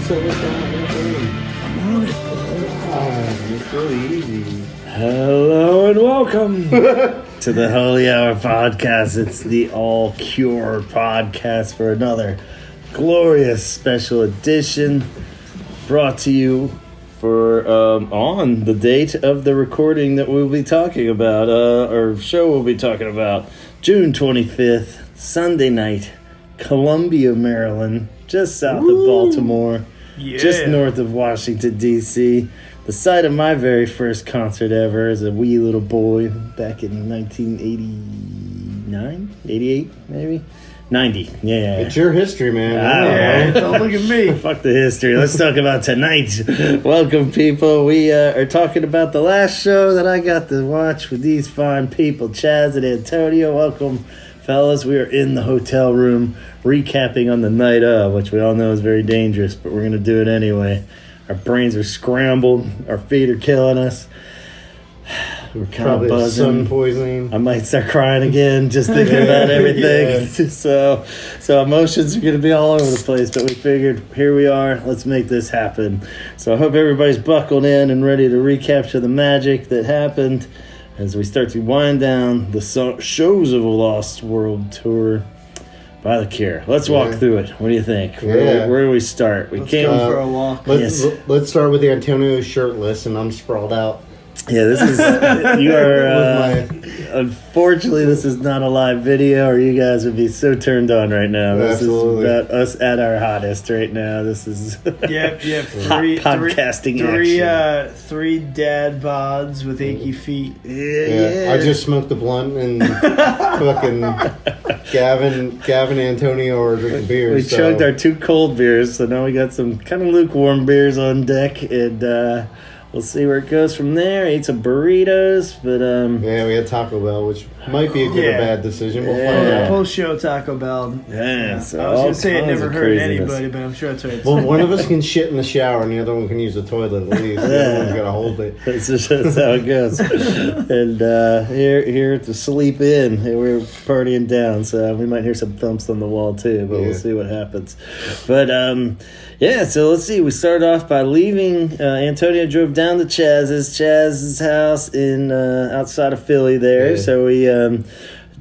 set us on. It's really easy. Hello and welcome to the Holy Hour podcast. It's the All Cure podcast for another glorious special edition brought to you for on the date of the recording that we'll be talking about, or show we'll be talking about, June 25th, Sunday night, Columbia, Maryland, just south of Baltimore, just north of Washington, D.C., the site of my very first concert ever as a wee little boy back in 1989, 88, maybe? 90, yeah. It's your history, man. Don't look at me. Fuck the history. Let's talk about tonight. Welcome, people. We are talking about the last show that I got to watch with these fine people, Chaz and Antonio. Welcome, fellas. We are in the hotel room recapping on the night of, which we all know is very dangerous, but we're going to do it anyway. Our brains are scrambled. Our feet are killing us. We're kind of buzzing. Sun poisoning. I might start crying again just thinking about everything. So emotions are going to be all over the place, but we figured, here we are, let's make this happen. So I hope everybody's buckled in and ready to recapture the magic that happened as we start to wind down the shows of a Lost World Tour by The Cure. Let's walk through it. What do you think? Where do we start? Let's go for a walk. Let's start with Antonio shirtless, and I'm sprawled out. Yeah, this is, you are, unfortunately, this is not a live video, or you guys would be so turned on right now. This Absolutely. is about us at our hottest right now. This is podcasting action. Three dad bods with achy feet. Yeah. I just smoked a blunt, and fucking Gavin and Antonio are drinking beers. We chugged our 2 cold beers, so now we got some kind of lukewarm beers on deck, and we'll see where it goes from there. Ate some burritos, but yeah, we had Taco Bell, which might be a good or bad decision. We'll find out. Post-show Taco Bell. Yeah, so I was going to say it kinds never of hurt craziness. anybody, but I'm sure it's right. Well, one of us can shit in the shower, and the other one can use the toilet at least. The other one's got to hold it. That's how it goes. And here to sleep in. We're partying down, so we might hear some thumps on the wall too, but we'll see what happens. But so let's see. We started off by leaving. Antonio drove down to Chaz's house in outside of Philly there. Yeah. So we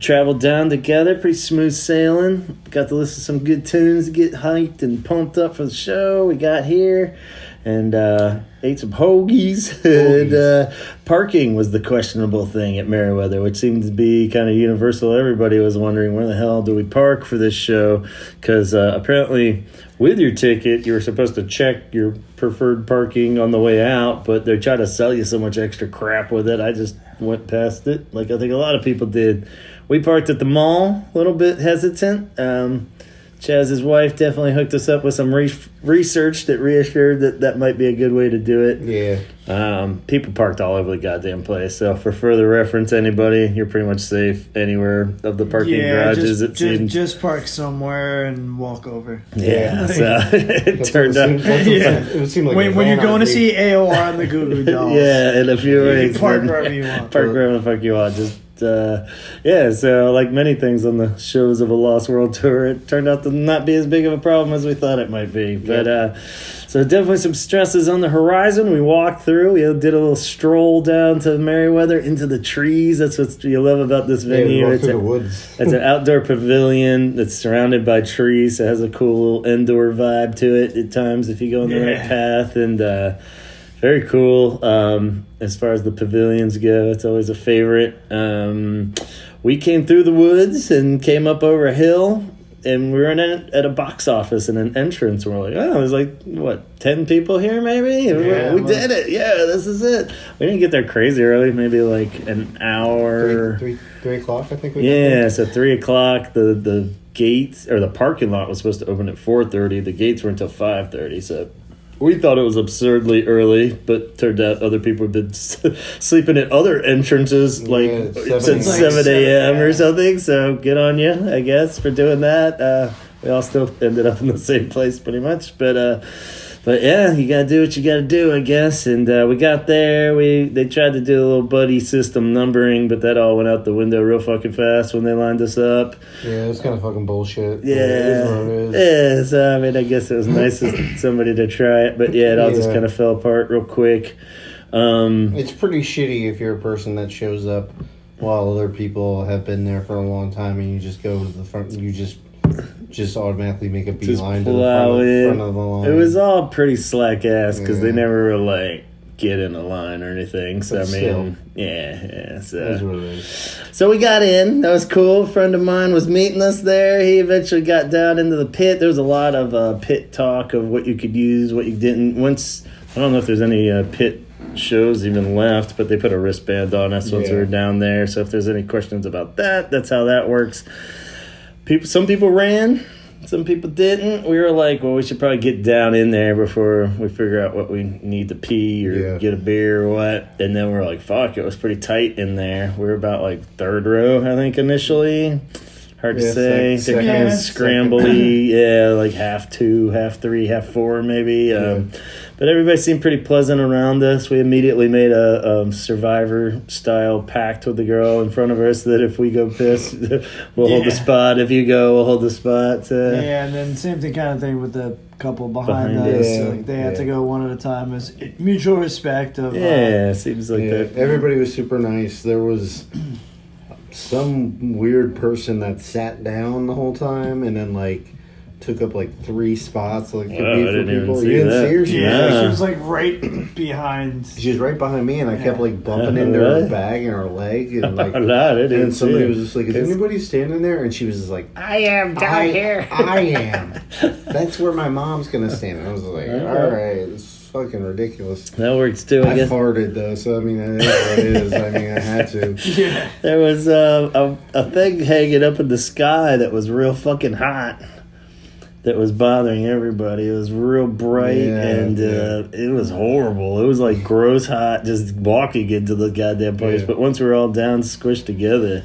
traveled down together, pretty smooth sailing. Got to listen to some good tunes, get hyped and pumped up for the show. We got here and ate some hoagies. And parking was the questionable thing at Merriweather, which seemed to be kind of universal. Everybody was wondering, where the hell do we park for this show? Because apparently with your ticket, you were supposed to check your preferred parking on the way out, but they try to sell you so much extra crap with it. I just went past it, like I think a lot of people did. We parked at the mall, a little bit hesitant. Chaz's wife definitely hooked us up with some research that reassured that might be a good way to do it. Yeah. People parked all over the goddamn place. So for further reference, anybody, you're pretty much safe anywhere of the parking garages. Just park somewhere and walk over. Yeah. So it turned out. It seemed like when you're going to see AOR on the Goo Goo Dolls. Yeah, in a few weeks. Park wherever you want. Park wherever the fuck you want. Just. So like many things on the shows of a Lost World Tour, it turned out to not be as big of a problem as we thought it might be. But so definitely some stresses on the horizon. We walked through. We did a little stroll down to Merriweather into the trees. That's what you love about this venue. Yeah, we walked through the woods. It's an outdoor pavilion that's surrounded by trees. It has a cool little indoor vibe to it at times if you go on the right path. And very cool. As far as the pavilions go, it's always a favorite. We came through the woods and came up over a hill, and we were at a box office and an entrance. And we're like, oh, there's 10 people here maybe? Yeah, we did it. Yeah, this is it. We didn't get there crazy early, maybe like an hour. 3 o'clock, I think we got there. So 3 o'clock, the gates, or the parking lot was supposed to open at 4:30. The gates were until 5:30, so we thought it was absurdly early, but turned out other people have been sleeping at other entrances since 7 a.m. or something. So good on you, I guess, for doing that. We all still ended up in the same place pretty much. But But yeah, you gotta do what you gotta do, I guess. And we got there. They tried to do a little buddy system numbering, but that all went out the window real fucking fast when they lined us up. Yeah, it was kind of fucking bullshit. Yeah, it is what it is. Yeah. So I mean, I guess it was nice of somebody to try it, but yeah, it all just kind of fell apart real quick. It's pretty shitty if you're a person that shows up while other people have been there for a long time, and you just go to the front. You just automatically make a beeline to the front of the line. It was all pretty slack ass because they never were like get in a line or anything. So But I mean, still. yeah. So That's what it is. So we got in. That was cool. A friend of mine was meeting us there. He eventually got down into the pit. There was a lot of pit talk of what you could use, what you didn't. Once I don't know if there's any pit shows even left, but they put a wristband on us once we were down there. So if there's any questions about that, that's how that works. Some people ran, some people didn't. We were like, well, we should probably get down in there before we figure out what we need to pee or get a beer or what. And then we're like, fuck, it was pretty tight in there. We were about like third row, I think, initially. Hard to say. They're kind of scrambly. Like half 2, half 3, half 4 maybe. But everybody seemed pretty pleasant around us. We immediately made a Survivor-style pact with the girl in front of us that if we go piss, we'll hold the spot. If you go, we'll hold the spot. And then same kind of thing with the couple behind us. Like they had to go one at a time. As mutual respect of. Seems like that. Everybody was super nice. There was some weird person that sat down the whole time and then like took up like 3 spots like to be for people. You didn't see her? She was like right behind. She was right behind me, and I kept like bumping into her bag and her leg, and like, and somebody was just like, "Is anybody standing there?" And she was just like, "I am down here. I am. That's where my mom's gonna stand." And I was like, "All right, it's fucking ridiculous." That works too. I guess. Farted though, so I mean, it is what it is. I mean, I had to. Yeah. There was a thing hanging up in the sky that was real fucking hot. That was bothering everybody. It was real bright and it was horrible. It was like gross hot just walking into the goddamn place. Yeah. But once we were all down, squished together,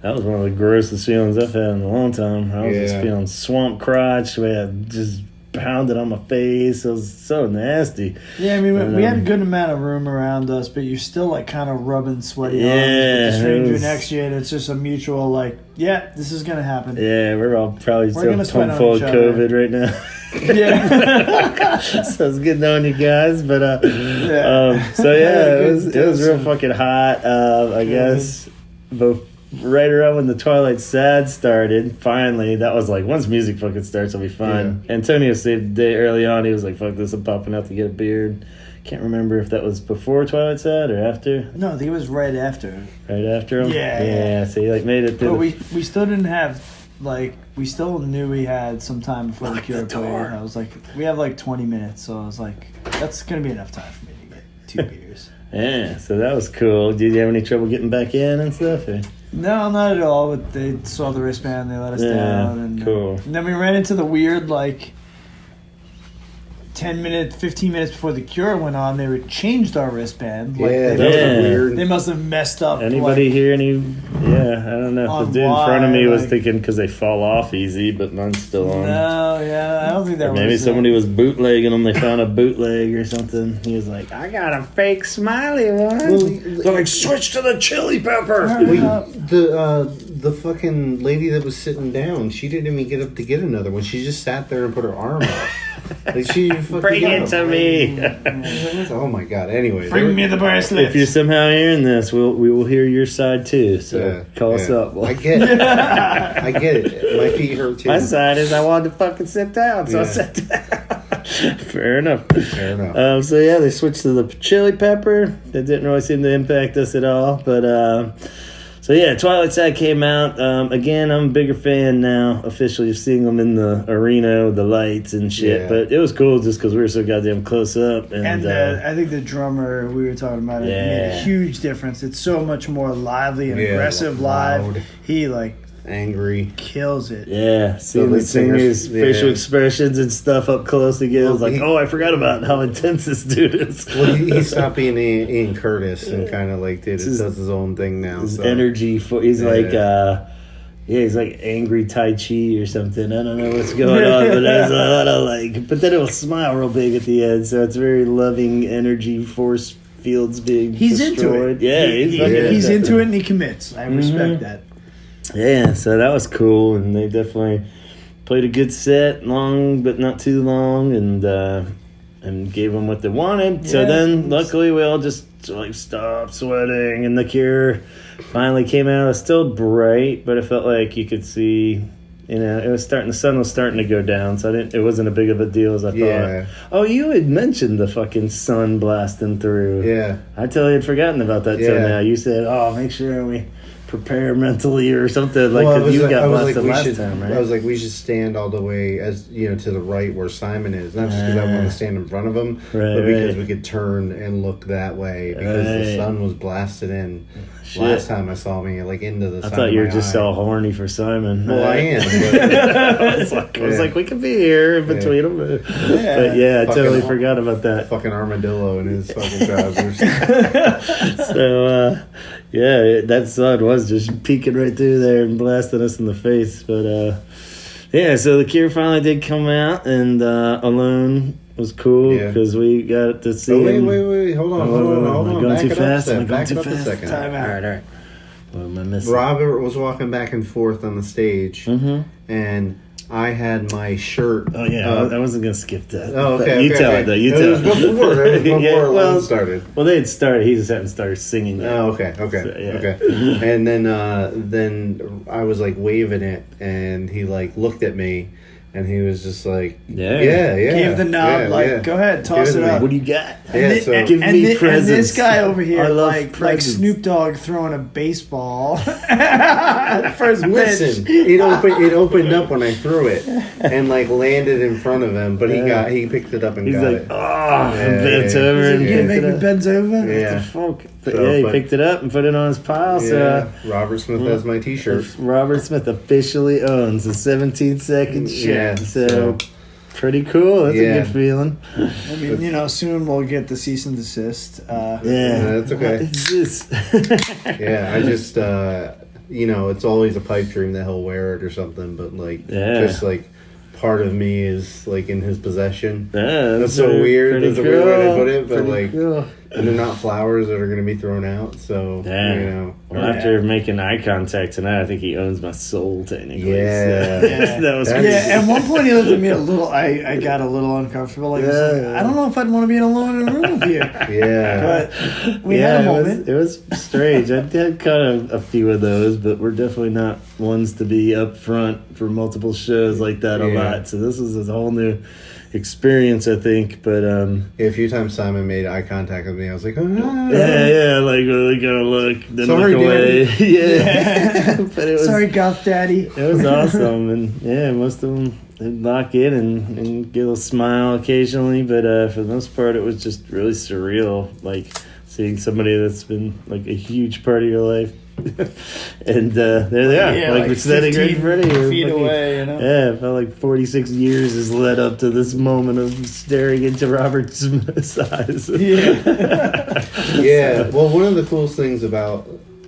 that was one of the grossest feelings I've had in a long time. I was just feeling swamp crotch. We had just pounded on my face. It was so nasty. Yeah, I mean, we had a good amount of room around us, but you're still like kind of rubbing sweaty arms with the stranger next to you, and it's just a mutual like, this is gonna happen. Yeah, we're all probably still pumped full of COVID right now. Yeah. So it's good knowing you guys, but it was real fucking hot. I guess both. Right around when the Twilight Sad started, finally, that was like, once music fucking starts, it'll be fun. Yeah. Antonio saved the day early on. He was like, fuck this, I'm popping out to get a beard. Can't remember if that was before Twilight Sad or after. No, I think it was right after. Right after him? Yeah. So he like made it through. But we still didn't have, like, we still knew we had some time before the cure played. I was like, we have like 20 minutes, so I was like, that's going to be enough time for me to get 2 beers. Yeah, so that was cool. Did you have any trouble getting back in and stuff? Or? No, not at all. But they saw the wristband, they let us down. And, cool. And then we ran into the weird, like, 15 minutes before the cure went on, they changed our wristband. Like, they must have messed up. Anybody hear any? Yeah, I don't know. The dude in front of me was thinking because they fall off easy, but mine's still on. No, I don't think that was. Maybe somebody was bootlegging them. They found a bootleg or something. He was like, "I got a fake smiley one." They're like, switch to the chili pepper. The fucking lady that was sitting down, she didn't even get up to get another one. She just sat there and put her arm up. Like she bring it to me. Oh my god. Anyway, bring me the bracelet. If you're somehow hearing this, we will hear your side too. So call us up. I get it. I get it. My feet hurt too. My side is I wanted to fucking sit down, so I sat down. Fair enough. So they switched to the chili pepper. That didn't really seem to impact us at all, but. So Twilight Sad came out. Again, I'm a bigger fan now, officially, of seeing them in the arena with the lights and shit. Yeah. But it was cool just because we were so goddamn close up. And I think the drummer we were talking about it made a huge difference. It's so much more lively and aggressive live. He angry kills it. Yeah, seeing the singer's facial expressions and stuff up close again. I was like, I forgot about how intense this dude is. Well, he stopped being Ian Curtis and kind of like does his own thing now. His energy he's like Yeah, he's like angry Tai Chi or something. I don't know what's going on, but there's a lot of like. But then it'll smile real big at the end, so it's very loving energy, force fields being destroyed. Into it. Yeah, he's into it and he commits. I respect that. Yeah, so that was cool, and they definitely played a good set, long but not too long, and gave them what they wanted. Yeah. So then, luckily, we all just like stopped sweating, and the Cure finally came out. It was still bright, but it felt like you could see, it was starting. The sun was starting to go down, so it wasn't a big of a deal as I thought. Oh, you had mentioned the fucking sun blasting through. Yeah, I totally had forgotten about that till now. You said, "Oh, make sure we prepare mentally or something," like because you got blasted last time, right? I was like, we should stand all the way to the right where Simon is, not just because I want to stand in front of him, but because we could turn and look that way because the sun was blasted in. Shit. Last time I saw me into the. I thought you were just all horny for Simon. Well, I am. But I was like, we could be here in between them. But I totally forgot about that. Fucking armadillo in his fucking trousers. So that sun was just peeking right through there and blasting us in the face. But so the Cure finally did come out, and Alone was cool because we got to see. Wait! Hold on! Am I going too fast? Back it up a second. Time out. All right. What am I missing? Robert was walking back and forth on the stage, and I had my shirt. Oh yeah, I wasn't gonna skip that. Oh, okay. You tell it though. You tell it. It was before Alone started. Well, they had started. He just hadn't started singing yet. Oh, okay. So, and then I was like waving it, and he like looked at me. And he was just like, yeah. Gave the nod, go ahead, toss it up. What do you got? Give me presents. And this guy over here, like Snoop Dogg throwing a baseball. First pitch. Listen, it opened up when I threw it and like landed in front of him, but he picked it up and got it. Bent over and you make me bends over. Yeah. He picked it up and put it on his pile. So Robert Smith has my T-shirt. Robert Smith officially owns the 17-second shirt. Yeah, so pretty cool. That's a good feeling. I mean, soon we'll get the cease and desist. That's okay. What is this? I just it's always a pipe dream that he'll wear it or something, but just like part of me is like in his possession. Yeah, that's so weird. That's a weird way to put it, but cool. And they're not flowers that are going to be thrown out. So Well, after making eye contact tonight, I think he owns my soul technically. Yeah, so. That was crazy. At one point he looked at me a little. I got a little uncomfortable. I don't know if I'd want to be alone in a room with you. But we had a moment. It was strange. I did kind of a few of those, but we're definitely not ones to be up front for multiple shows like that a lot. So this is a whole new experience, I think. But a few times Simon made eye contact with me. I was like, like really gonna look, then sorry, look away. But it was sorry, Goth Daddy. It was awesome, and most of them they'd lock in and get a smile occasionally, but for the most part, it was just really surreal, like seeing somebody that's been like a huge part of your life. And there they are, like we're standing right in front of you, feet away. It felt like 46 years has led up to this moment of staring into Robert's eyes. Well, one of the coolest things about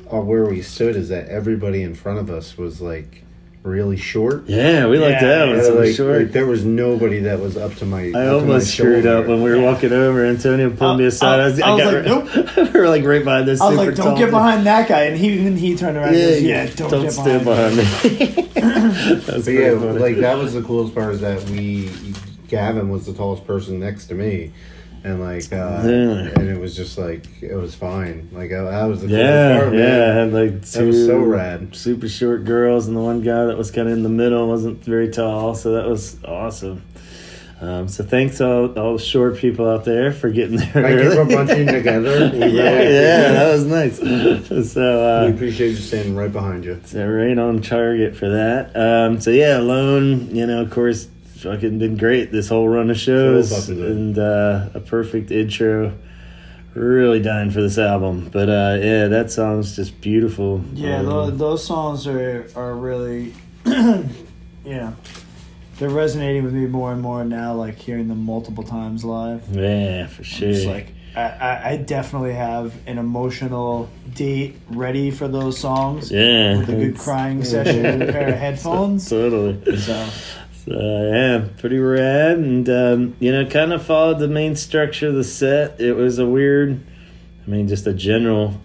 where we stood is that everybody in front of us was like really short. Yeah, we liked that. It was short. Like, there was nobody that was up to my. I almost screwed up when we were walking over. Antonio pulled me aside. I was like, nope. We were like right behind this. I was like, don't get behind that guy, and he turned around. And goes, don't get stand behind me. That was the coolest part is that Gavin was the tallest person next to me. And and it was just like it was fine. Like that was the coolest part. I had like that was so rad. Super short girls, and the one guy that was kind of in the middle wasn't very tall. So that was awesome. So thanks to all the short people out there for getting there. I give a bunching together. That was nice. So we appreciate you standing right behind you. So right on target for that. Alone. Of course. Fucking been great this whole run of shows and a perfect intro. Really dying for this album, but that song's just beautiful. Yeah, those songs are really, they're resonating with me more and more now. Like hearing them multiple times live. Yeah, for sure. It's like I definitely have an emotional date ready for those songs. Yeah. With a good crying session with a pair of headphones. Totally. So yeah, pretty rad. And, kind of followed the main structure of the set. It was just a general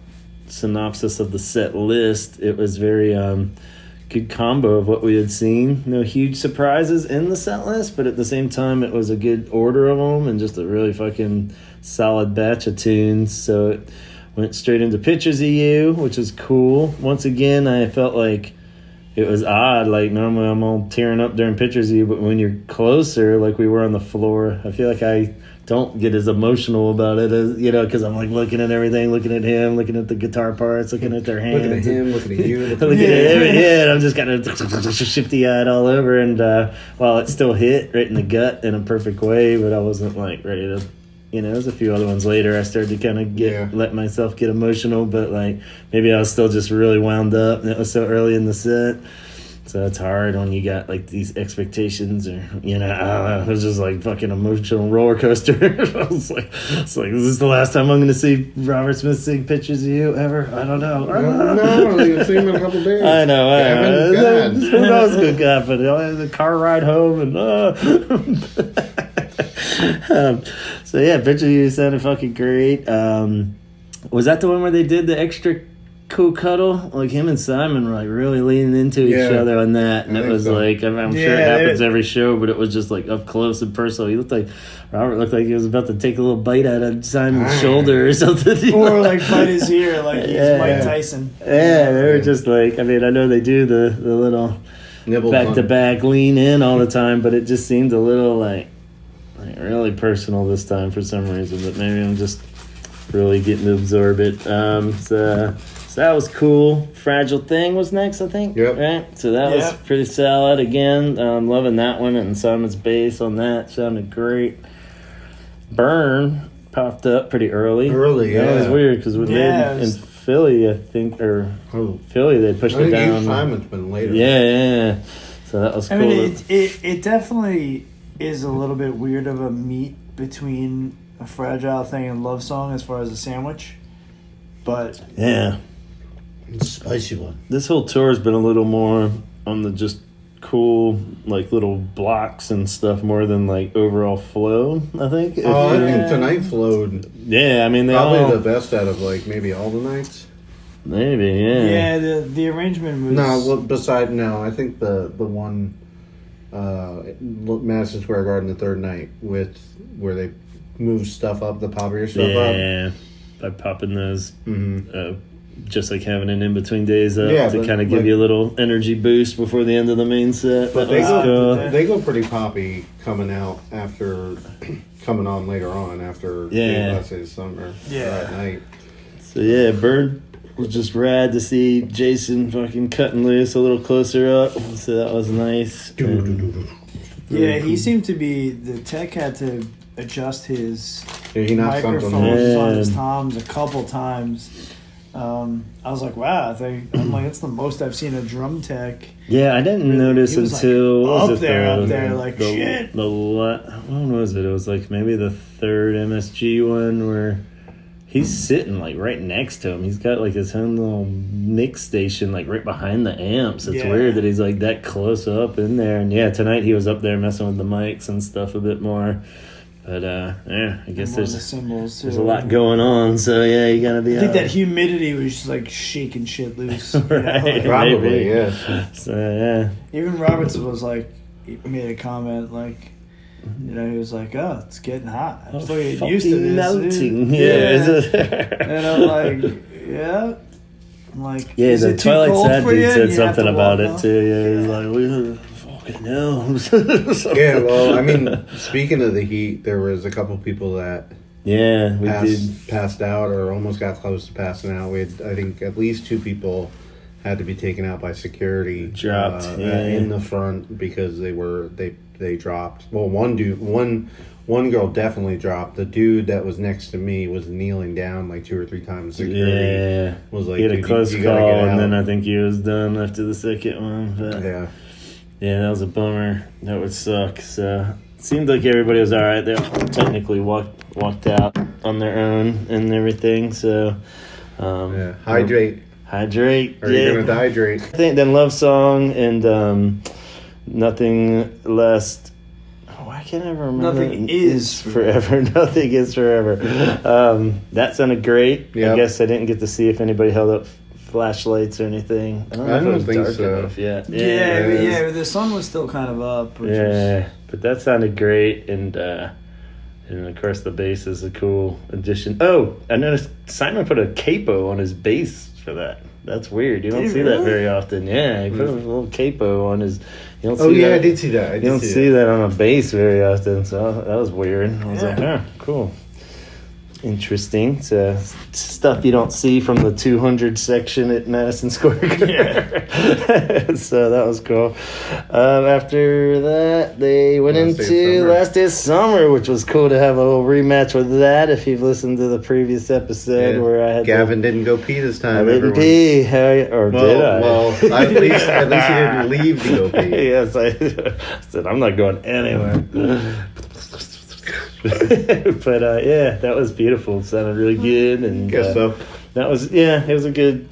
synopsis of the set list. It was very good combo of what we had seen. No huge surprises in the set list, but at the same time, it was a good order of them and just a really fucking solid batch of tunes. So it went straight into Pictures of You, which is cool. Once again, I felt like it was odd. Like, normally I'm all tearing up during Pictures of You, but when you're closer, like we were on the floor, I feel like I don't get as emotional about it as, because I'm like looking at everything, looking at him, looking at the guitar parts, looking at their hands. Looking at him, looking at you. Looking at him, and I'm just kind of shifty-eyed all over. And while it still hit right in the gut in a perfect way, but I wasn't like ready to, there's a few other ones later I started to kind of let myself get emotional, but like maybe I was still just really wound up and it was so early in the set. So it's hard when you got like these expectations, or I don't know. It was just like fucking emotional roller coaster. I was like, is this the last time I'm going to see Robert Smith sing Pictures of You ever? I don't know. No, you'll see him in a couple days. I know. Gavin, who knows good God, but the car ride home and so yeah, Pictures of You sounded fucking great. Was that the one where they did the extra cool cuddle? Like him and Simon were like really leaning into each other on that, and it was like I'm sure it happens every show, but it was just like up close and personal. Robert looked like he was about to take a little bite out of Simon's shoulder or something, or like bite his ear, like he's Mike Tyson. Yeah, they were just like, I know they do the little back to back lean in all the time, but it just seemed a little like really personal this time for some reason. But maybe I'm just really getting to absorb it. So that was cool. Fragile Thing was next, I think. Yep. Right? So that was pretty solid. Again, loving that one, and Simon's bass on that sounded great. Burn popped up pretty early. That was weird because we made in Philly, I think, Philly, they pushed it down. Simon's been later. Yeah. So that was cool. I mean, it definitely is a little bit weird of a meet between a Fragile Thing and Love Song as far as a sandwich. But yeah. It's a spicy one. This whole tour has been a little more on the just cool, like little blocks and stuff more than like overall flow, I think. I think tonight flowed. Yeah, I mean, probably the best out of like maybe all the nights. Maybe, yeah. Yeah, the arrangement was. I think the one Madison Square Garden the third night where they moved stuff up, the poppier stuff up. Yeah, by popping those. Just like having an in-between days up to kind of give you a little energy boost before the end of the main set. But they go pretty poppy coming on later on after let's say summer that night. So yeah, Bird was just rad to see Jason fucking cutting loose a little closer up. So that was nice. Yeah, he seemed to be, the tech had to adjust his microphones on his toms a couple times. I was like, wow, I'm like, that's the most I've seen a drum tech. Yeah, I didn't notice until like, up there, like shit. What one was it? It was like maybe the third MSG one where he's sitting like right next to him. He's got like his own little mix station like right behind the amps. It's weird that he's like that close up in there. And tonight he was up there messing with the mics and stuff a bit more. But I guess there's a lot going on, so you gotta be. I think that humidity was just like shaking shit loose. Right, probably, yeah. So even Roberts was like, he made a comment like, he was like, "Oh, it's getting hot. I'm still getting used to this." Melting, And I'm like, "Yeah." I'm like, "Yeah." The Twilight Sad dude said something about it too. Yeah, he's like, "We fucking know." Yeah, well, I mean, speaking of the heat, there was a couple people that passed out or almost got close to passing out. We had, I think, at least 2 people had to be taken out by security. Dropped in the front because they dropped. Well, one girl definitely dropped. The dude that was next to me was kneeling down like 2 or 3 times. Security was like, he had a close call, and then I think he was done after the second one. But yeah, that was a bummer. That would suck. So seemed like everybody was all right. They all technically walked out on their own and everything. So Hydrate. Or you're gonna dehydrate. I think then Love Song and Nothing Less. Why can't I remember? Nothing is forever. Nothing is forever. That sounded great. Yep. I guess I didn't get to see if anybody held up flashlights or anything. I don't know if it was think dark so. enough yet. Yeah, the sun was still kind of up. Which was... But that sounded great, and of course the bass is a cool addition. Oh, I noticed Simon put a capo on his bass for that. That's weird. You don't see that very often. Yeah, he put a little capo on his. You don't see that. I did see that. You don't see that on a bass very often, so that was weird. I was like, cool. Interesting. So stuff you don't see from the 200 section at Madison Square Garden. Yeah. So that was cool. After that, they went into Last Day of Summer, which was cool to have a little rematch with that. If you've listened to the previous episode where I had Gavin didn't go pee this time. I didn't pee. Did I? Well, at least he didn't leave to go pee. Yes, I said I'm not going anywhere. But that was beautiful. It sounded really good, and guess so. That was it was a good.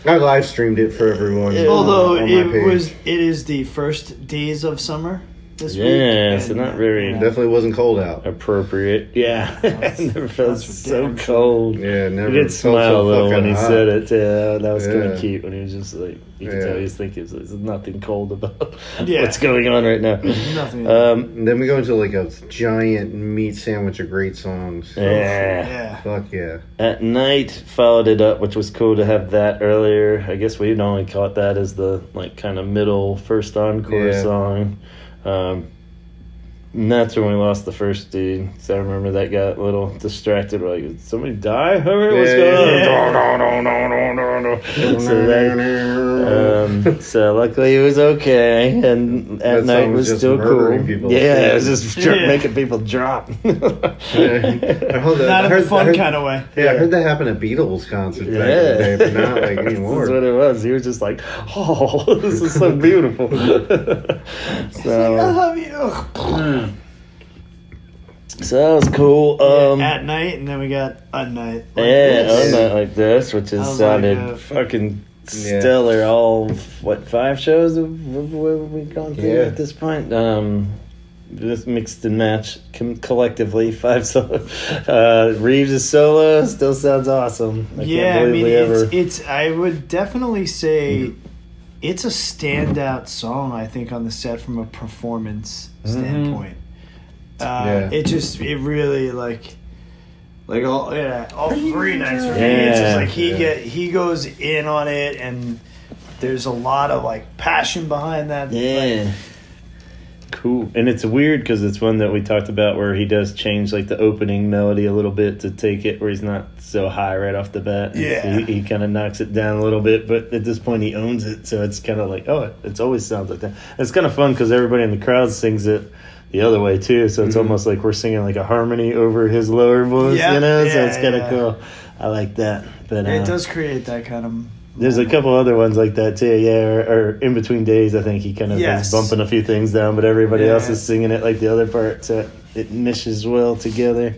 I live streamed it for everyone. Yeah. Although it is the first days of summer this week. Yeah, so not very definitely wasn't cold out. Appropriate. Yeah, never felt so cold. Yeah, never. He did smile a little when he said it. Yeah, that was kind of Yeah. cute when he was just like, you could tell he was thinking there's nothing cold about Yeah. what's going on right now. Nothing. And then we go into like a giant meat sandwich of great songs. Yeah. Fuck yeah. At Night followed it up, which was cool to have that earlier. I guess we'd only caught that as the like kind of middle first encore song. And that's when we lost the first dude. So I remember that got a little distracted. We're like, did somebody die? What's going on? No. So luckily it was okay. And At Night was still cool. Yeah, it was just making people drop. Not in the fun kind of way. Yeah, I heard that happen at Beatles concerts back in the day, but not like anymore. That's what it was. He was just like, oh, this is so beautiful. So I love you. So that was cool. At Night, and then we got A Night. A Night Like This, which has sounded fucking stellar. All 5 shows have we gone through at this point? Just mixed and matched collectively 5 solos. Reeves' solo still sounds awesome. It's I would definitely say it's a standout song, I think, on the set from a performance standpoint. It really like all 3 nights for me. It's just like he goes in on it, and there's a lot of like passion behind that. Yeah. Cool. And it's weird because it's one that we talked about where he does change like the opening melody a little bit to take it where he's not so high right off the bat. Yeah. He kind of knocks it down a little bit, but at this point he owns it, so it's kind of like, it always sounds like that. It's kind of fun because everybody in the crowd sings it the other way too, so it's almost like we're singing like a harmony over his lower voice, so it's kind of cool. I like that. But it does create that kind of there's a couple other ones like that too, or In Between Days. I think he kind of is bumping a few things down, but everybody else is singing it like the other part, so it meshes well together.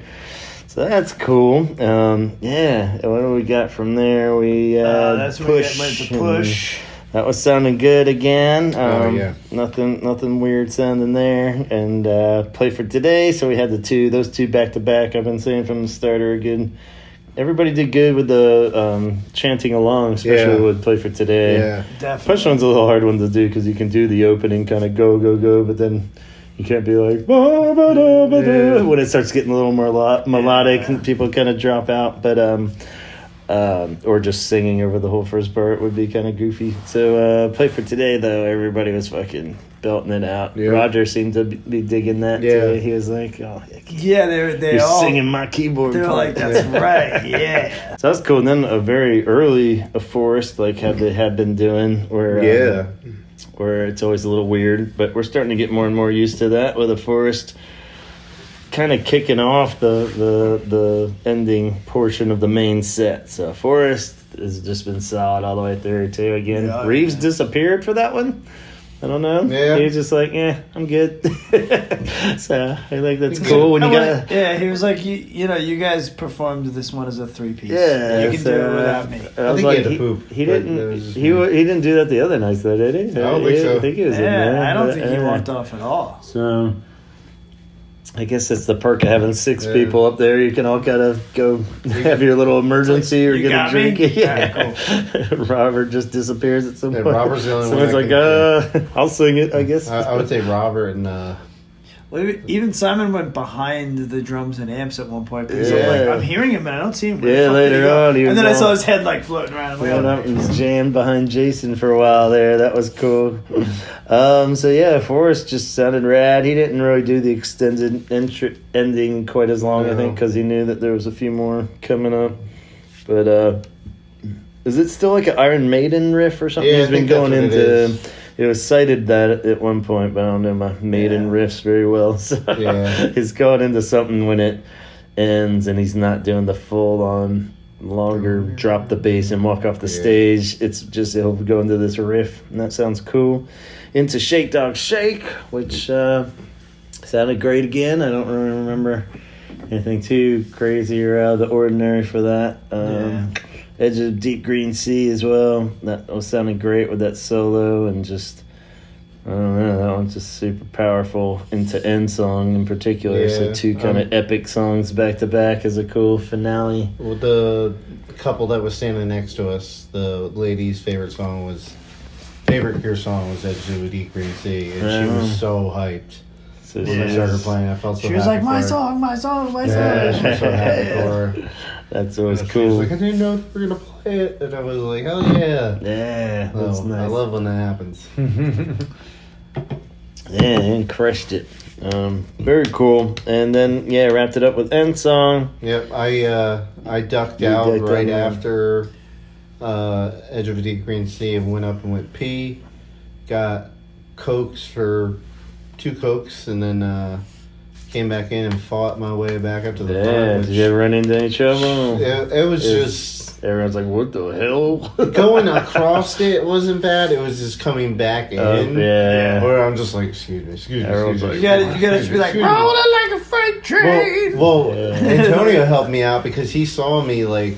So that's cool. What do we got from there? We that's Push. When we went to Push. That was sounding good again. Nothing weird sounding there. And Play for Today. So we had those two back to back. I've been saying from the start are good. Everybody did good with the chanting along, especially with Play for Today. Yeah, definitely. Push one's a little hard one to do because you can do the opening kind of go, go, go, but then you can't be like when it starts getting a little more melodic and people kind of drop out. But or just singing over the whole first part would be kind of goofy. So Play for Today, though, everybody was fucking belting it out. Yeah. Roger seemed to be digging that too. He was like, they're all singing my keyboard. They're like, that's right, yeah. So that's cool. And then a very early Forest, like how they had been doing, where it's always a little weird, but we're starting to get more and more used to that with a Forest kind of kicking off the ending portion of the main set. So Forest has just been solid all the way through too. Again, Reeves disappeared for that one. I don't know. Yeah. He was just like, I'm good. So I think that's cool. When you got, he was like, you guys performed this one as a 3-piece. Yeah, you can do it without me. I think he had to poop. He didn't. He didn't do that the other nights, though, did he? I don't think so. I think he was in there. I don't think he walked off at all. So I guess it's the perk of having 6 people up there. You can all kind of go have your little emergency or get a drink. Yeah, cool. Robert just disappears at some point. Robert's the only Someone's one. Like, I'll sing it, I guess. I would say Robert and. Well, even Simon went behind the drums and amps at one point because I'm hearing him and I don't see him. Later on. And then I saw his head floating around. Went up and jammed behind Jason for a while there. That was cool. Forrest just sounded rad. He didn't really do the extended ending quite as long, I think, because he knew that there was a few more coming up. But is it still like an Iron Maiden riff or something? Yeah, He's been going into. It was cited that at one point, but I don't know my Maiden riffs very well. So he's going into something when it ends and he's not doing the full-on longer drop the bass and walk off the stage. It's just he'll go into this riff, and that sounds cool. Into Shake Dog Shake, which sounded great again. I don't really remember anything too crazy or out of the ordinary for that. Edge of Deep Green Sea as well. That was sounding great with that solo and just, I don't know, that one's just super powerful into end song in particular. Yeah, so 2 kind of epic songs back to back is a cool finale. Well, the couple that was standing next to us, the lady's favorite Cure song was Edge of Deep Green Sea, and she was so hyped. So when I started playing, I felt so happy. She was like, my her. song, my song, my Yeah, song. she was so happy for her. That's always She cool. was like, I didn't know if we were going to play it. And I was like, hell yeah. Yeah, that's nice. I love when that happens. And crushed it. Very cool. And then, wrapped it up with end song. Yep, I ducked out right after Edge of a Deep Green Sea and went up and went pee. Got Cokes for 2 Cokes and then came back in and fought my way back up to the front. Did you ever run into any trouble? It was just... Everyone's like, what the hell? Going across it wasn't bad. It was just coming back in. Where I'm just like, excuse me. Everyone's like, you gotta just be like, rolling like a freight train. Well, Antonio helped me out because he saw me like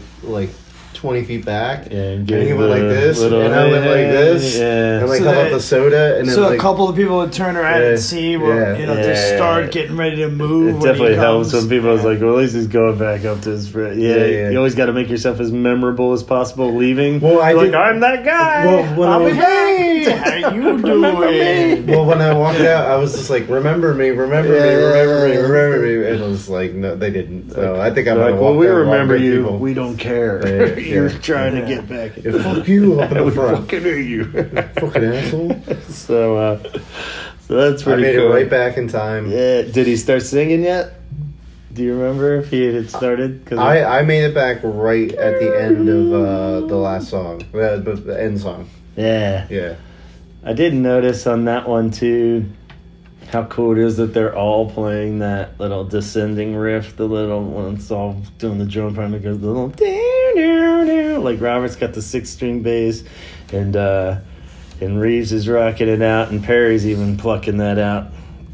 20 feet back, and he went like this, and I went like this, and like held up the soda, and so a couple of people would turn around and see where they start getting ready to move. It definitely helps when people is like, well, at least he's going back up to his friend. You always got to make yourself as memorable as possible leaving. Well, I'm that guy. Well, I'll be back. How you doing? Well, when I walked out, I was just like, remember me, and it was like, no, they didn't. So I think I'm like, well, we remember you. People. We don't care. You're trying to get back. Fuck you up in the front. Fucking hate you. Fucking asshole. So that's pretty cool. I made it right back in time. Yeah. Did he start singing yet? Do you remember if he had started? Cause I made it back right at the end of the last song. The end song. Yeah. Yeah. I did notice on that one too how cool it is that they're all playing that little descending riff, the little one it's all doing the drum part, it goes the little like Robert's got the 6-string bass and Reeves is rocking it out and Perry's even plucking that out.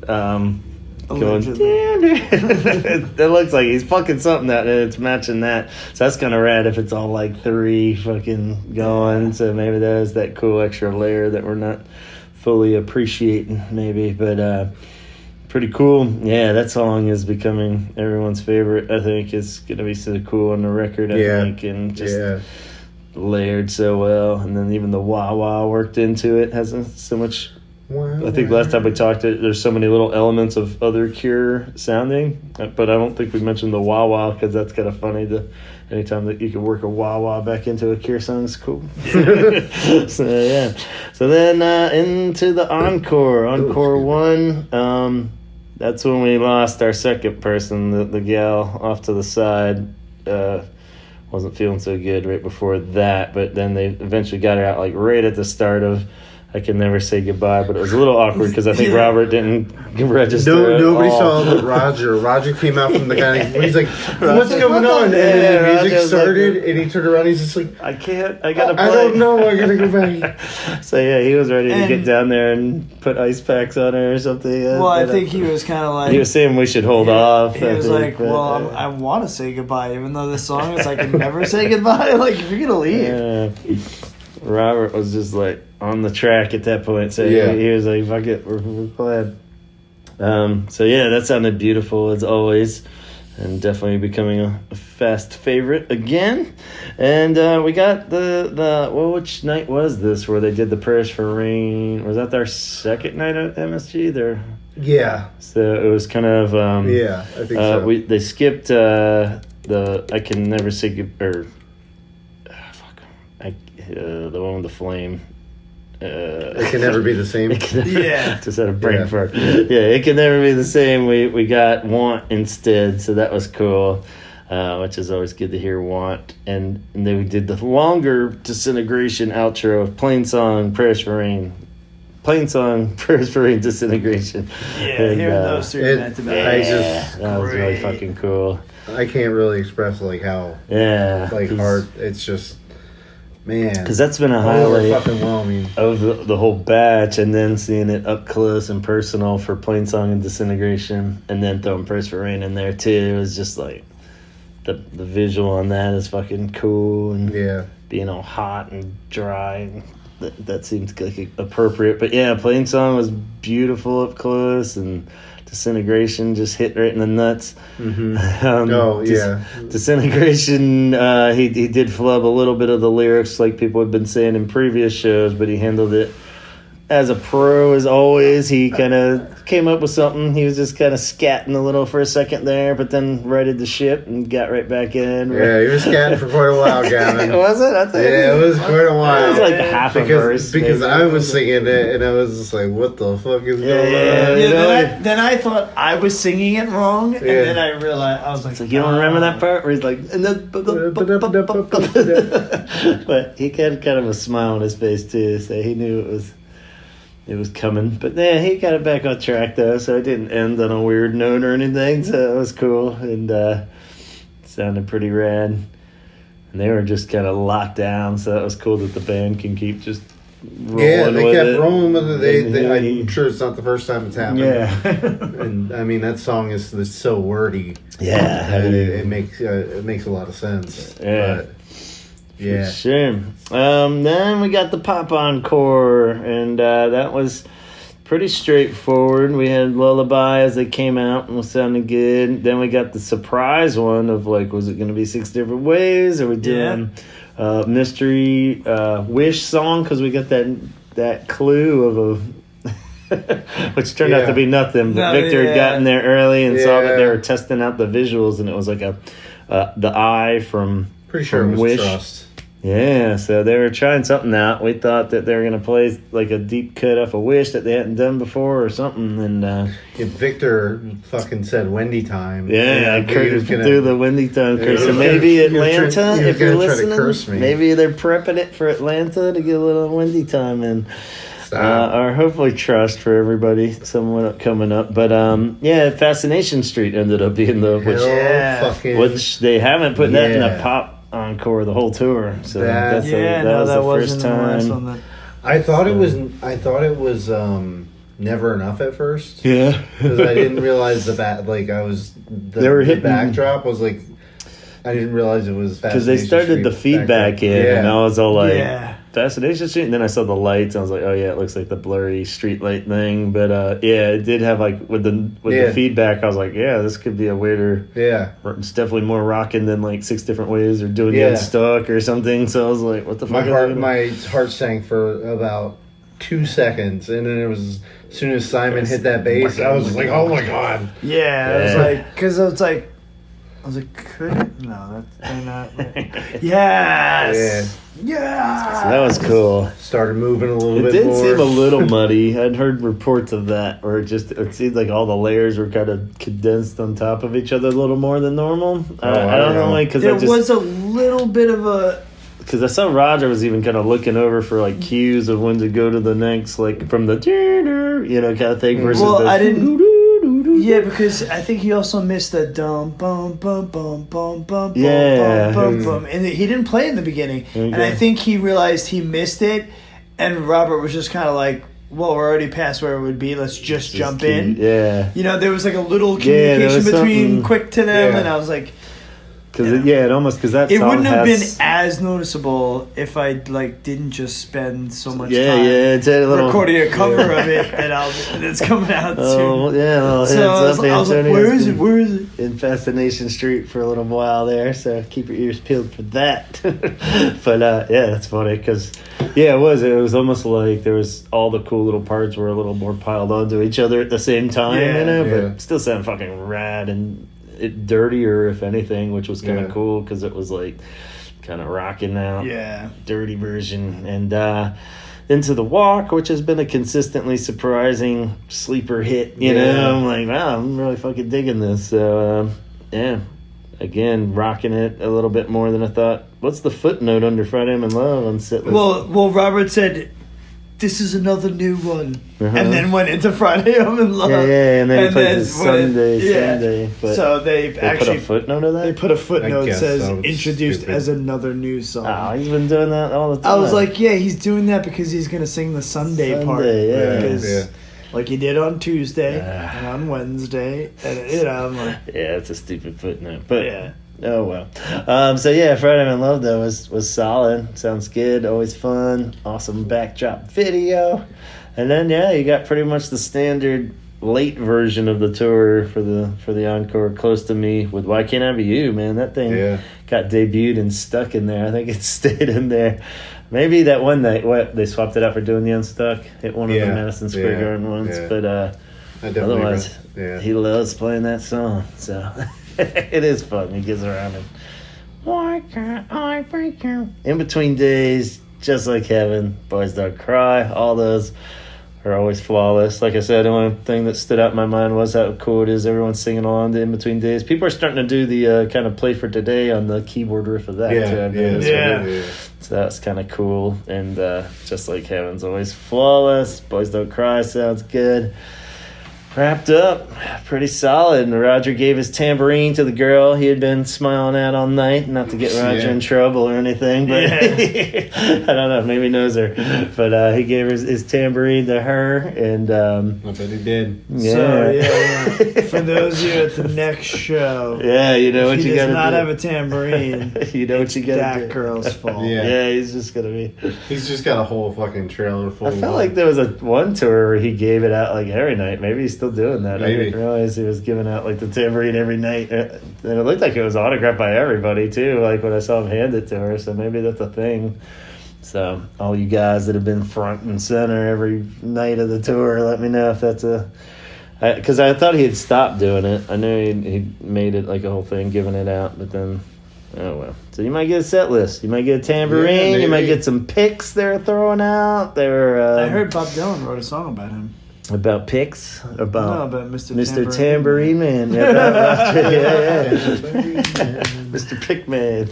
Going it looks like he's fucking something that and it's matching that. So that's kind of rad if it's all like 3 fucking going. So maybe that is that cool extra layer that we're not fully appreciating maybe, but pretty cool. Yeah, that song is becoming everyone's favorite. I think it's gonna be so cool on the record. I think, and just layered so well, and then even the wah wah worked into it. Hasn't so much. I think last time we talked, there's so many little elements of other Cure sounding, but I don't think we mentioned the wah wah because that's kind of funny. Anytime that you can work a wah wah back into a Cure song is cool. So then into the encore 1. That's when we lost our second person, the gal off to the side. Wasn't feeling so good right before that, but then they eventually got her out like right at the start of I Can Never Say Goodbye, but it was a little awkward because I think Robert didn't register. Nobody saw Roger. Roger came out from the kind of. He's like, "What's going on?" And then the music started, and he turned around. He's just like, "I can't. I gotta play. I don't know. I gotta go back." So yeah, he was ready to get down there and put ice packs on her or something. Well, I think he was kind of like, he was saying we should hold off. He was like, "Well, I want to say goodbye, even though this song is I can never say goodbye. Like, if you're gonna leave." Robert was just like on the track at that point, so he was like, "Fuck it, we're playing." So yeah, that sounded beautiful as always, and definitely becoming a fast favorite again. And we got the which night was this where they did the Prayers for Rain? Was that their second night at MSG? Yeah. So it was kind of I think so. They skipped the I Can Never Say Goodbye. The one with the flame. It Can Never Be the Same. Just had a brain fart. Yeah, It Can Never Be the Same. We got Want instead, so that was cool, which is always good to hear Want. And then we did the longer Disintegration outro of Plain Song, Prayers for Rain. Plain Song, Prayers for Rain, Disintegration. Yeah, and, hearing those three meant to be. That was really fucking cool. I can't really express like how hard it's just. Man, because that's been a highlight of the whole batch, and then seeing it up close and personal for Plain Song and Disintegration, and then throwing Prayers for Rain in there too is just like the visual on that is fucking cool, and being all hot and dry, that seems like appropriate. But yeah, Plain Song was beautiful up close, and Disintegration just hit right in the nuts. Disintegration, he did flub a little bit of the lyrics like people have been saying in previous shows, but he handled it as a pro as always. He kind of came up with something. He was just kind of scatting a little for a second there, but then righted the ship and got right back in. Yeah, he was scatting for quite a while, Gavin. Was it? I thought it was quite a while. It was like half a verse. Because I was singing it, and I was just like, what the fuck is going on? Then I thought I was singing it wrong, and then I realized, I was like, you don't remember that part where he's like, but he had kind of a smile on his face too, so he knew it was coming. But yeah, he got it back on track though, so it didn't end on a weird note or anything, so it was cool, and sounded pretty rad. And they were just kind of locked down, so that was cool that the band can keep just rolling they with kept it. rolling with it. I'm sure it's not the first time it's happened. Yeah. And I mean, that song is so wordy. Yeah. It makes a lot of sense. Yeah. But, yeah. Sure. Then we got the pop encore, and that was pretty straightforward. We had Lullaby as they came out and was sounding good. Then we got the surprise one of like, was it going to be 6 different ways? Or we doing mystery wish song? Because we got that clue of a which turned out to be nothing. But Victor had gotten there early and saw that they were testing out the visuals, and it was like the eye from pretty sure it was Wish. Trust. Yeah, so they were trying something out. We thought that they were going to play like a deep cut off a Wish that they hadn't done before or something. And Victor fucking said Wendy Time. Yeah, I threw the Wendy Time curse. So maybe Atlanta, if you're listening, maybe they're prepping it for Atlanta to get a little Wendy Time in. Or hopefully Trust for everybody somewhat coming up. But Fascination Street ended up being which they haven't put that in the pop encore the whole tour. So that was the first time. I thought it was Never Enough at first. Yeah, because I didn't realize the backdrop was like. I didn't realize it was because they started the feedback in, and I was all like, Fascination Street, and then I saw the lights. And I was like, oh yeah, it looks like the blurry street light thing. But it did have like with the feedback. I was like, yeah, this could be a weirder. Yeah, it's definitely more rocking than like 6 different ways or doing the Unstuck or something. So I was like, what the fuck? My heart sank for about 2 seconds, and then it was as soon as Simon hit that bass, I was like, oh my god. Yeah, it was like because I was like, could it? No, that's not. Yes. Yeah. So that was cool. Started moving a little bit more. It did seem a little muddy. I'd heard reports of that, where it seemed like all the layers were kind of condensed on top of each other a little more than normal. I don't know, like because there was a little bit of a because I saw Roger was even kind of looking over for like cues of when to go to the next, like from the kind of thing versus I didn't. Yeah, because I think he also missed the dum bum bum bum bum bum bum bum bum, and he didn't play in the beginning. Okay. And I think he realized he missed it, and Robert was just kind of like, "Well, we're already past where it would be. Let's just jump in." Yeah, there was like a little communication between Quick to them, and I was like. Because that it wouldn't have been as noticeable if I didn't just spend so much time recording a cover of it and it's coming out soon. So I was like, where is it? In Fascination Street for a little while there, so keep your ears peeled for that. But that's funny because it was almost like there was all the cool little parts were a little more piled onto each other at the same time, but still sound fucking rad and dirtier, if anything, which was kind of cool because it was like kind of rocking out, dirty version. And Into the Walk, which has been a consistently surprising sleeper hit. I'm like, wow, I'm really fucking digging this. So again, rocking it a little bit more than I thought. What's the footnote under Friday I'm in Love on set list? Well, Robert said, this is another new one. And then went into Friday I'm in Love. And then he played Sunday. But so they actually put a footnote of that? They put a footnote that says introduced as another new song. Oh, he's been doing that all the time. I was like, he's doing that because he's going to sing the Sunday part. Because like he did on Tuesday and on Wednesday. And, I'm like... Yeah, it's a stupid footnote. But oh, well. Friday I'm in Love, though, was solid. Sounds good. Always fun. Awesome backdrop video. And then, you got pretty much the standard late version of the tour for the encore, Close to Me, with Why Can't I Be You, man. That thing got debuted and stuck in there. I think it stayed in there. Maybe that one night, they swapped it out for Doing the Unstuck at one of the Madison Square Garden ones. But otherwise, he loves playing that song. So... it is fun. He gets around and why can't I break you? In Between Days, Just Like Heaven, Boys Don't Cry, all those are always flawless. Like I said, the only thing that stood out in my mind was how cool it is. Everyone's singing along to In Between Days. People are starting to do the kind of play for today on the keyboard riff of that too. So that's kind of cool. And Just Like Heaven's always flawless. Boys Don't Cry sounds good. Wrapped up pretty solid. And Roger gave his tambourine to the girl he had been smiling at all night. Not to get Roger in trouble or anything, but I don't know, maybe he knows her. But he gave his tambourine to her, and I bet he did. So for those of you at the next show, you know what you got to do. He does not have a tambourine. You know what you got to do. That girl's fault. He's just gonna be. He's just got a whole fucking trailer full. I felt like there was one tour where he gave it out like every night. Maybe he's still doing that. Maybe. I didn't realize he was giving out like the tambourine every night, and it looked like it was autographed by everybody too, like when I saw him hand it to her. So maybe that's a thing. So all you guys that have been front and center every night of the tour, let me know if that's because I thought he had stopped doing it. I knew he made it like a whole thing giving it out, but then oh well. So you might get a set list, you might get a tambourine, you might get some picks they're throwing out. I heard Bob Dylan wrote a song about him. About picks? About Mr. Tambourine Man. Mr. Pickman.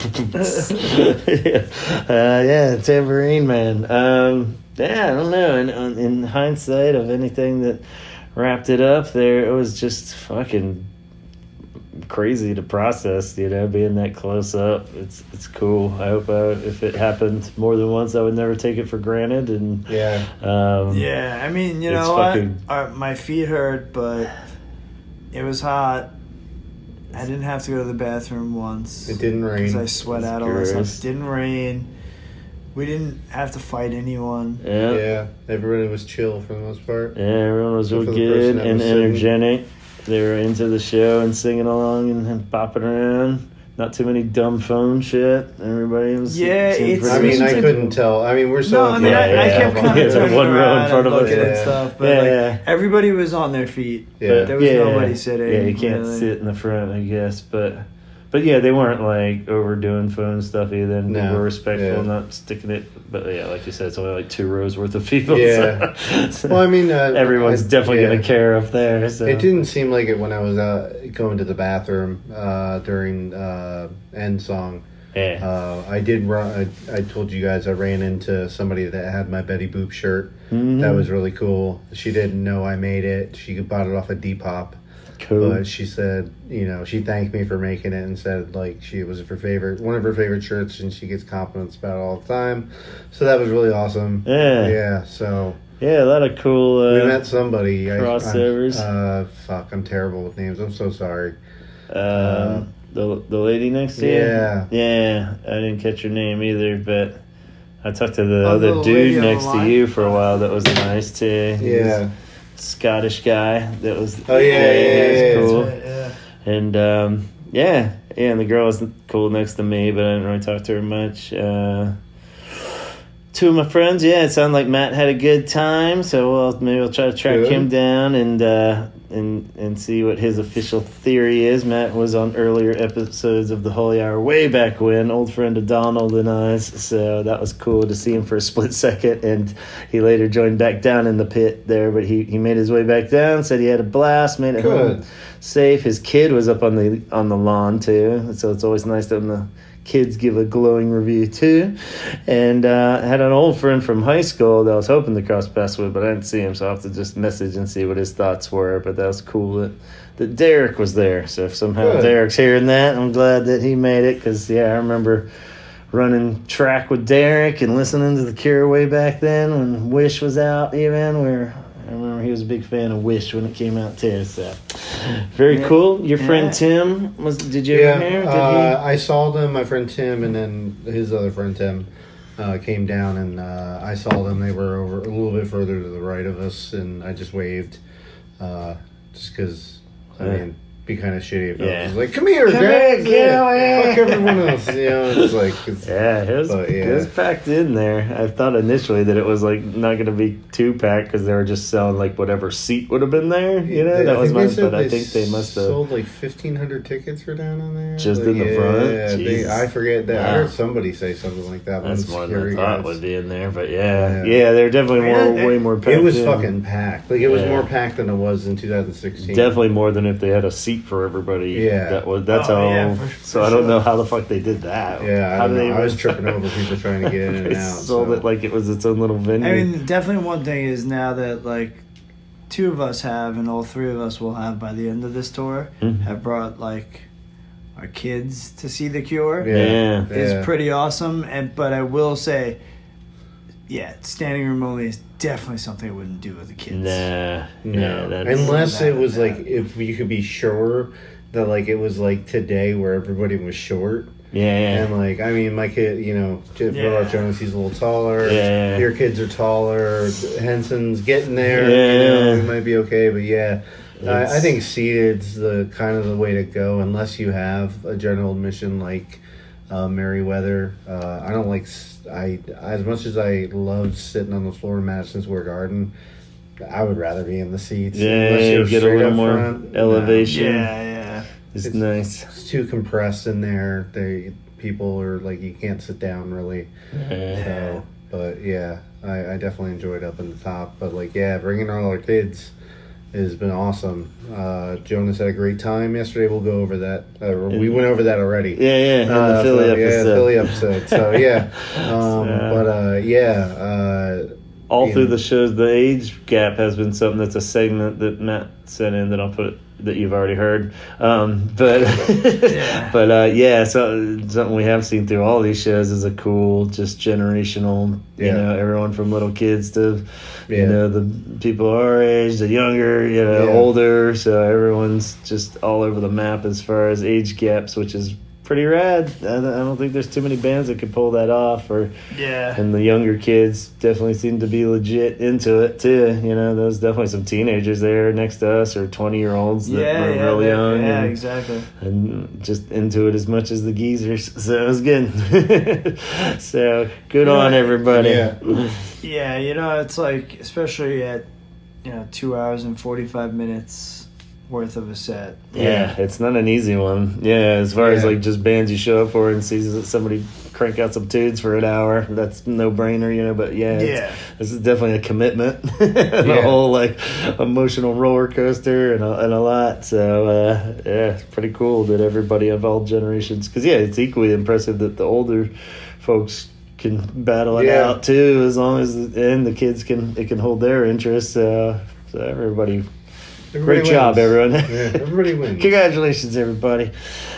Tambourine Man. I don't know. In hindsight of anything that wrapped it up there, it was just fucking crazy to process, being that close up. It's cool. I hope if it happened more than once, I would never take it for granted. And I mean, you know what? My feet hurt, but it was hot. I didn't have to go to the bathroom once. It didn't rain because I sweat out all this stuff. It didn't rain. We didn't have to fight anyone. Yeah, everybody was chill for the most part. Yeah, everyone was real good and energetic. They were into the show and singing along and bopping around. Not too many dumb phone shit. Everybody was. I couldn't tell. I mean, we're so. I kept kind of turning one row in front of us looking and stuff. But everybody was on their feet. Yeah. There was nobody sitting. Yeah, you can't sit in the front, I guess. But they weren't like overdoing phone stuff either. And they were respectful, not sticking it. But like you said, it's only like 2 rows worth of people. Yeah. So well, I mean, everyone's definitely going to care up there. So. It didn't seem like it when I was going to the bathroom during end song. Yeah. I did run. I told you guys I ran into somebody that had my Betty Boop shirt. That was really cool. She didn't know I made it. She bought it off of Depop. Cool. But she said, she thanked me for making it and said like it was one of her favorite shirts, and she gets compliments about it all the time. So that was really awesome. Yeah. Yeah. So. Yeah, a lot of cool. We met somebody. Crossovers. I'm terrible with names. I'm so sorry. The lady next to you? Yeah, I didn't catch her name either, but I talked to the other dude next to you for a while that was nice too. Yeah. Scottish guy that was. Oh yeah, cool. Right, yeah. And and the girl was cool next to me, but I didn't really talk to her much. Two of my friends, it sounded like Matt had a good time, so maybe we'll try to track him down and see what his official theory is. Matt was on earlier episodes of the Holy Hour way back when, old friend of Donald and I's, so that was cool to see him for a split second, and he later joined back down in the pit there, but he made his way back down, said he had a blast, made it home safe. His kid was up on the lawn too, so it's always nice when the kids give a glowing review too. And had an old friend from high school that I was hoping to cross paths with, but I didn't see him, so I'll have to just message and see what his thoughts were. But that was cool that Derek was there. So if somehow Derek's hearing that, I'm glad that he made it, because I remember running track with Derek and listening to The Cure way back then when Wish was out even. I remember he was a big fan of Wish when it came out too. So very cool. Your friend Tim did you ever hear? I saw them. My friend Tim and then his other friend Tim came down, and I saw them. They were over a little bit further to the right of us, and I just waved, just because be kind of shitty if I was like, come here, guys. Fuck everyone else. It's like, it was packed in there. I thought initially that it was like not going to be too packed because they were just selling like whatever seat would have been there. That was mine, but I think they must have sold like 1,500 tickets for down on there. Just in the front. Yeah, I forget that. I heard somebody say something like that. That's more than I thought would be in there, but they're definitely way more packed. It was fucking packed. Like it was more packed than it was in 2016. Definitely more than if they had a seat for everybody. Yeah, that's how. So I don't know how the fuck they did that. Yeah, I was tripping over people trying to get in and out. Sold it like it was its own little venue. I mean, definitely one thing is now that like two of us have, and all three of us will have by the end of this tour, have brought like our kids to see The Cure. Yeah, is pretty awesome. But I will say, standing room only is definitely something I wouldn't do with the kids. No. Unless it was like if you could be sure that like it was like today where everybody was short. Yeah. And like, I mean, my kid, what about Jonas? He's a little taller. Yeah. Your kids are taller. Henson's getting there. It might be okay, but I think seated's the kind of the way to go unless you have a general admission like Merriweather. I don't like. As much as I love sitting on the floor in Madison Square Garden, I would rather be in the seats. Yeah, you get a little more elevation. Yeah. It's nice. It's too compressed in there. People are like, you can't sit down really. Yeah. But I definitely enjoyed up in the top. But like, bringing all our kids has been awesome. Jonas had a great time yesterday. We'll go over that. We went over that already. In the Philly episode. Philly episode. So all through the shows, the age gap has been something that's a segment that Matt sent in that I'll put that you've already heard. So something we have seen through all these shows is a cool, just generational, everyone from little kids to, the people our age, the younger, older. So everyone's just all over the map as far as age gaps, which is pretty rad. I don't think there's too many bands that could pull that off. And the younger kids definitely seem to be legit into it too. There's definitely some teenagers there next to us, or 20-year-olds that were real young. Yeah, exactly. And just into it as much as the geezers. So it was good. So good on everybody. Yeah, it's like, especially at 2 hours and 45 minutes worth of a set. It's not an easy one. As far as like just bands you show up for and see somebody crank out some tunes for an hour. That's no brainer, you know. But this is definitely a commitment, a whole like emotional roller coaster, and a lot. So it's pretty cool that everybody of all generations. Because it's equally impressive that the older folks can battle it out too, as long as the kids can hold their interest. So everybody great wins. job, everyone. Everybody wins. Congratulations, everybody.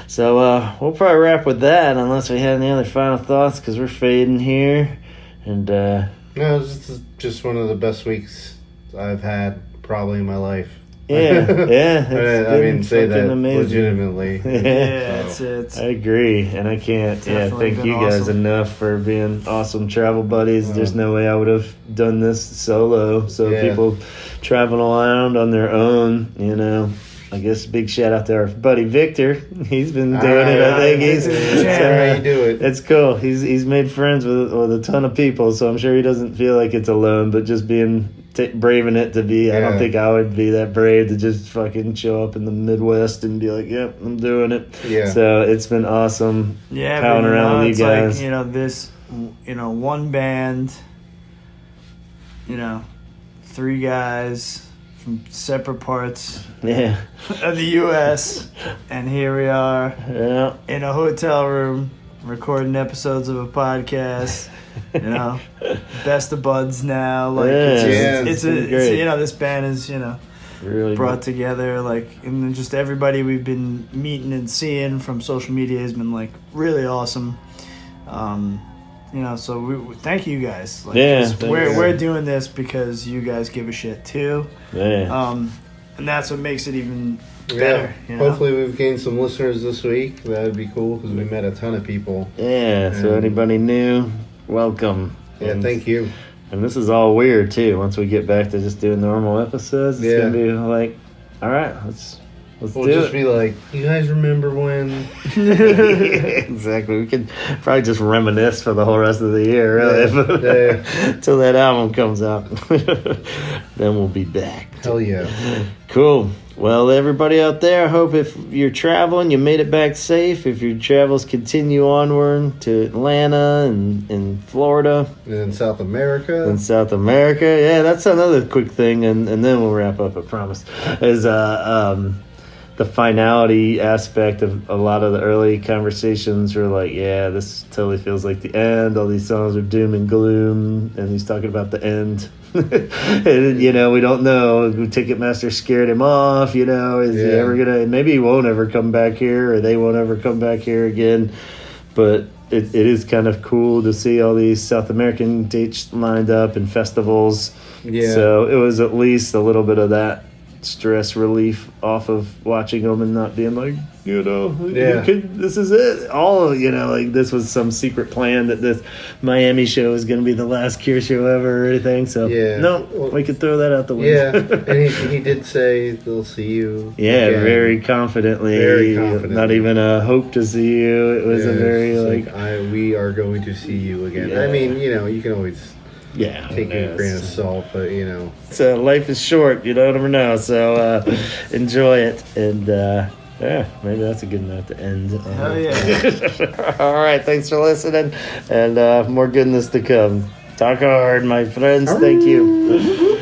So we'll probably wrap with that, unless we had any other final thoughts, because we're fading here. And no, this is just one of the best weeks I've had probably in my life. I mean, say that amazing. Legitimately. It's I agree, and I can't thank you guys enough for being awesome travel buddies. There's no way I would have done this solo. So people traveling around on their own, you know. I guess big shout out to our buddy Victor. He's been doing it. I think he's how you do it. It's cool. He's made friends with a ton of people, so I'm sure he doesn't feel like it's alone. But just being braving it to be, I don't think I would be that brave to just fucking show up in the Midwest and be like, "Yep, I'm doing it." Yeah. So it's been awesome. Yeah, pounding but, around with you guys. Like, this, one band, 3 guys from separate parts of the U.S. and here we are in a hotel room recording episodes of a podcast. Best of buds now. Like it's this band is really brought together, like, and then just everybody we've been meeting and seeing from social media has been like really awesome. So we thank you guys. Like, we're doing this because you guys give a shit too. And that's what makes it even better. Hopefully we've gained some listeners this week. That would be cool because we met a ton of people. So anybody new, welcome. Thank you. And this is all weird too. Once we get back to just doing normal episodes, it's gonna be like, all right, let's we'll just be like, you guys remember when? Exactly. We could probably just reminisce for the whole rest of the year, really, until that album comes out. Then we'll be back. Hell yeah. Cool. Well, everybody out there, I hope if you're traveling, you made it back safe. If your travels continue onward to Atlanta and Florida. And in South America. Yeah, that's another quick thing, and then we'll wrap up, I promise. Is the finality aspect of a lot of the early conversations were like, this totally feels like the end. All these songs are doom and gloom, and he's talking about the end. And, we don't know. Ticketmaster scared him off, is he ever gonna, maybe he won't ever come back here, or they won't ever come back here again. But it is kind of cool to see all these South American dates lined up and festivals. So it was at least a little bit of that stress relief off of watching them and not being like, this is it. All, like this was some secret plan that this Miami show is going to be the last Cure show ever or anything. So we could throw that out the window. And he did say they'll see you. Very confidently. Not even a hope to see you. It was a very we are going to see you again. I mean, you can always take a grain of salt, but So life is short, you don't ever know. So enjoy it, and maybe that's a good note to end. Hell yeah! All right, thanks for listening, and more goodness to come. Talk hard, my friends. Thank you.